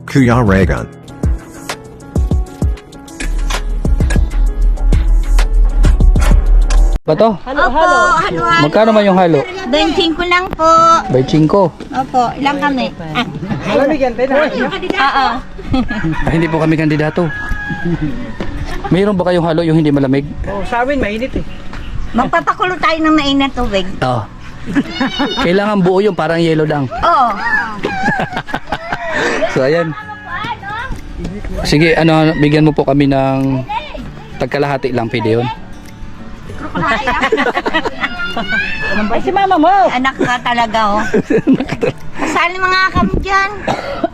Kuya Regan. Ba to? Halo. Magkano man yung halo? 25 lang po. By 5. Opo, ilang kami? Malamig yan, tayo na. Oo. Ah, hindi po kami kandidato. Mayroon ba kayong halo yung hindi malamig? Oh, sa amin, mainit eh. Magpapakulo tayo ng mainit tubig. Oo. Kailangan buo yung parang yellow lang. Oo. So ayan. Sige, ano, bigyan mo po kami ng tagkalahati lang, pwede yun. Ay, si mama mo. Anak ka talaga, oh. Kasali mga kami dyan.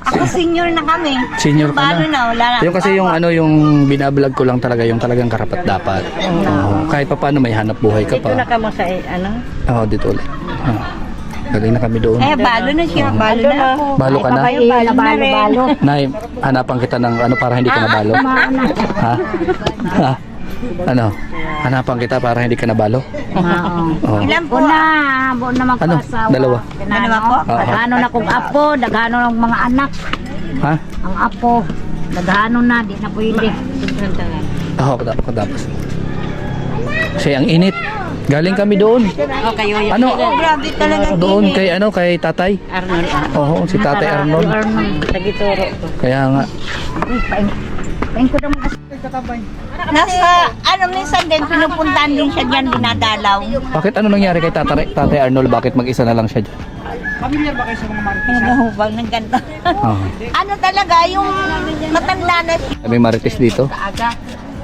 Ako senior na kami. Senior ka Balo na. Wala na. Yung kasi yung ano, yung binablog ko lang talaga, yung talagang karapat dapat. Oo. Kahit pa paano may hanap buhay ka Dito na pa. ka mo sa, ano? Oo, dito ulit. Galing na kami doon. Eh, balo na siya. Balo na ako. Balo ka na? Balo. Nay, hanapan kita ng ano para hindi ka nabalo. Ha? Ha? Ano? Hanapan kita para hindi ka nabalo. Oo. Ilan po? Buon na Ano? magpasawa. Dalawa. Dalawa po? Daghano na kong apo, daghano ng mga anak. Ha? Ang apo, daghano na, di na pwede. Oo, katapos. Kasi ang init. Galing kami doon. Ano? Oh, grabe talaga. Doon kay ano, kay tatay. Arnold. Oo, si tatay Arnold. Tagituro ko. Kaya nga. Tingin ko naman Nasa, ano, minsan din, pinupuntahan din siya dyan, dinadalaw. Bakit ano nangyari kay tatay Arnold? Bakit mag-isa na lang siya dyan? Familiar ba kayo sa mga marites? Nagahubag ng ganda. Oo. Ano talaga, yung matanda na siya. May marites dito.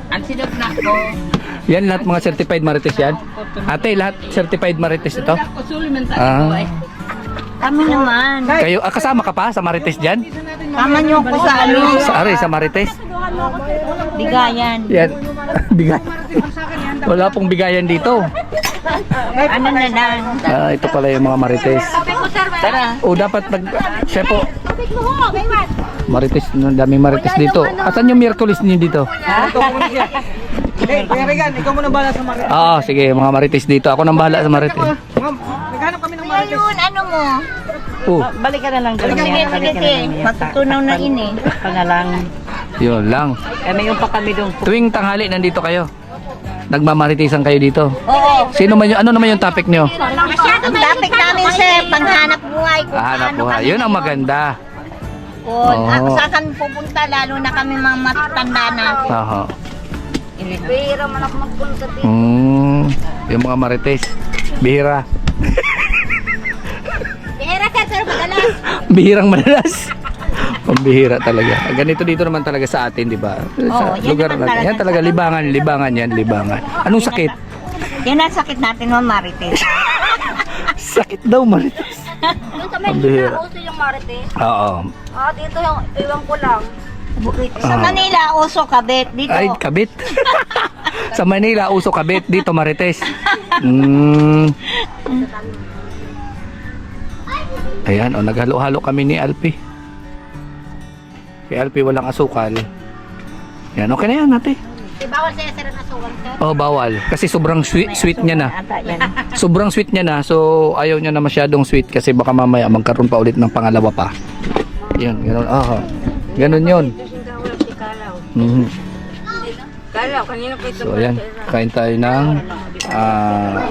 Ang sinag na ko. Yan lahat mga certified marites yan. Ate, lahat certified marites ito. Ah. Kami naman. Kayo, kasama ka pa sa marites dyan? Tama niyo ako sa ano, Sa marites? bigayan. Yan. Bigay. Wala pong bigayan dito. Ano na lang. Ah, ito pala yung mga marites. Tara. O dapat siya po. Marites, daming marites dito. Asan yung Miyerkules niyo dito? Hey, Kuya Regan, ikaw muna bala sa marites. Oo, sige, mga marites dito. Ako nang bahala sa marites. Ma'am, naghanap kami ng marites. Ngayon, ano mo? Oh, Balik ka na lang dyan. Sige, sige, sige. Matutunaw na ini. Pangalang. yun lang. May yung pa kami doon. Tuwing tanghali nandito kayo. Nagmamaritisan kayo dito. Oo. Sino man yung, ano naman yung topic nyo? Ang topic namin, sir, panghanap buhay. Kung Hanap paano buhay. kami- Yun ang maganda. Kung Oo. saan kami pupunta, lalo na kami mga matatanda na. Aha. Bihira man ako magpunta dito. Yung mga marites. Bihira. Bihira ka, sir, madalas. Bihirang madalas. Pambihira talaga. Ganito dito naman talaga sa atin, di ba? Sa yan lugar naman natin. talaga. Yan talaga, libangan yan, libangan. Anong sakit? Yan ang sakit natin, Ma'am Marites. Sakit daw, marites. Doon sa may Pambihira. uso yung marites. Oo. Ah, dito yung iwan ko lang. Sa Manila, uso kabit. Dito, Ay, kabit. Sa Manila, uso kabit. Dito, marites. Ayan, o, naghalo-halo kami ni Alpi. Kay Alpi walang asukal. Yan, okay na yan, ate. Bawal sa'yo sir na suwag sir. Oh, bawal. Kasi sobrang sweet niya na. Sobrang sweet niya na. So, ayaw niya na masyadong sweet kasi baka mamaya magkaroon pa ulit ng pangalawa pa. Yun, ganun. Oh, ganun yun. Kalaw, kanina pa ito. So, ayan. Kain tayo ng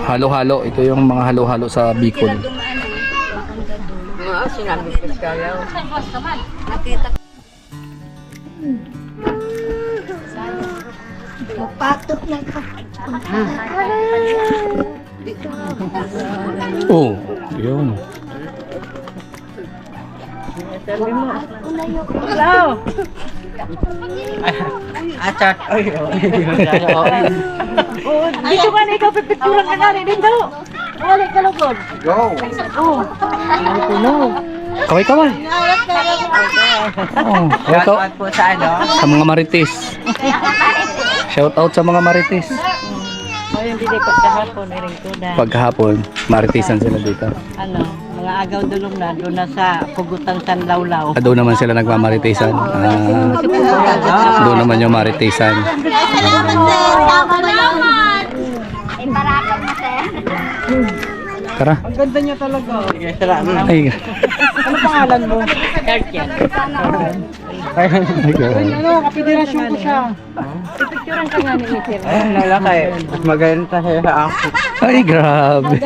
halo-halo. Ito yung mga halo-halo sa Bicol. Sinabi ko kalaw. patok na ito. Oh, yun. Kalaw! Atat. Ay, dito ka na ikaw pipicturan ka na rin dito. Balik ka lugod. Go! Kaway-kaway. Oh, ito. po sa ano? Sa mga marites. Shout out sa mga marites. O yung dili pagkahapon, iring ko na. Pagkahapon, maritisan sila dito. Ano, mga agaw dulong na, doon na sa pugutan San Lawlaw. Doon naman sila nagmamaritisan. Doon naman yung maritisan. Salamat, sir. Tama na naman. Ay, barakan mo sir. Tara. Ang ganda niya talaga. Sige, salamat. Ay, Ano pangalan mo? Christian. Ano, kapederasyon ko siya. Picturean ka nga ni Mister. Lalaki. Maganda siya sa ako. Ay, grabe.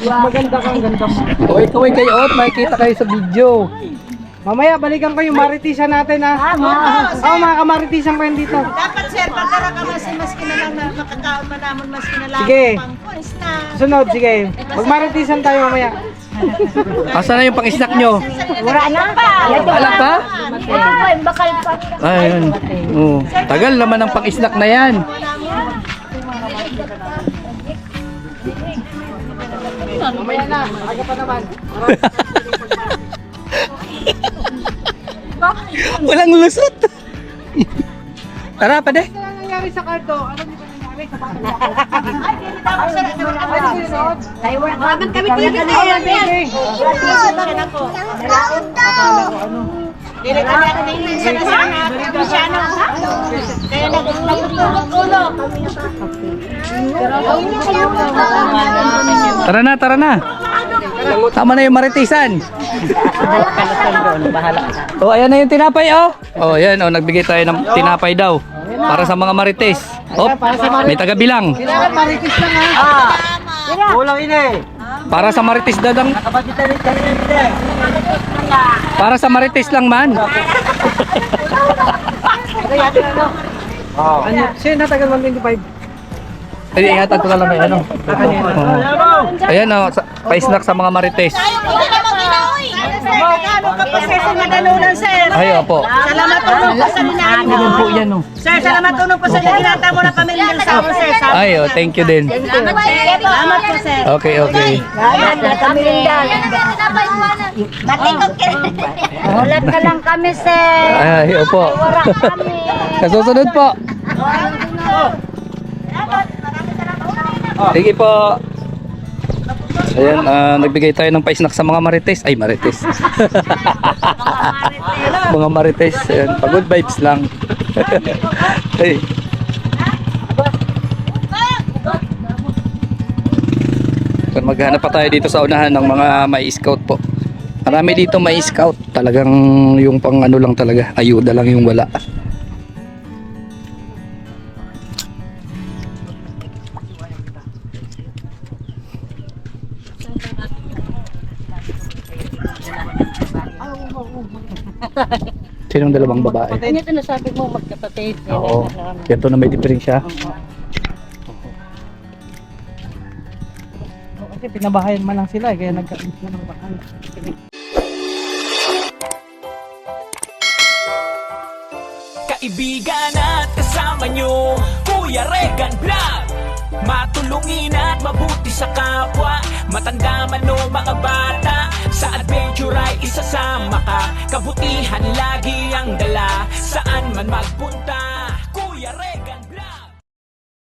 Maganda kang ganda mo. O, ikaw ay kayo, makikita kayo sa video. Mamaya, balikan ko yung maritisan natin, ha? Oo, mga kamaritisan ko yun dito. Dapat sir, pagkara ka mas kinalang na makakaon pa naman mas kinalang Sige. pang coins na. Sunod, sige. Magmaritisan tayo mamaya. Asa na yung pang-snack nyo? Wala na pa. Wala pa? Ito po, yung bakal pa. Ayun. Oh, tagal naman ang pang-snack na yan. Mamaya na, aga pa naman. Walang lusot. Tara, pade. Ano nangyari sa karto? Ano di ba nangyari sa bakit? Habang kami tigil na yan. Dili kami ako nainis sa nasana. Kristyano. Kaya nagtulog-tulog. Tara na, tara na. Tama na yung maritisan. Oh, ayan na yung tinapay, oh. Oh, ayan, oh, nagbigay tayo ng tinapay daw. Para sa mga marites. Oh, may taga-bilang. Kailangan maritis lang, ha? Kulang ini. Para sa marites daw lang. Para sa marites lang man. Ano? Siya natagal 125. Ay, ingatan ko na lang may ano. Oh. Ayan, oh, pa-snack sa mga marites. Ano ka pa sir sa madalunan sir? Ay, opo. Salamat tulong po sa linaan mo. Ganun po yan, oh. Sir, salamat tulong po sa linata mo na pamilya sa mo sir. Ay, oh, thank you din. Salamat po sir. Okay, okay. Kami rin dyan. Matikot ka. Ulat ka lang kami sir. Ay, opo. Wala kami. Kasusunod po. Sige po. Ayan, nagbigay tayo ng pa-snack sa mga marites. Ay, marites. Mga marites. Ayan, pagod vibes lang. Ay. So, maghanap pa tayo dito sa unahan ng mga may scout po. Marami dito may scout. Talagang yung pang ano lang talaga. Ayuda lang yung wala. Sinong dalawang babae? Ano ito nasabi mo magkapatid? Oo. Ito na may diferensya. Kasi pinabahayan man lang sila, kaya nagkaroon sila ng bahay. Kaibigan at kasama nyo, Kuya Regan Vlog. Matulungin at mabuti sa kapwa, matanda man o mga bata. Sa adventure ay isasama ka, kabutihan lagi ang dala. Saan man magpunta, Kuya Regan.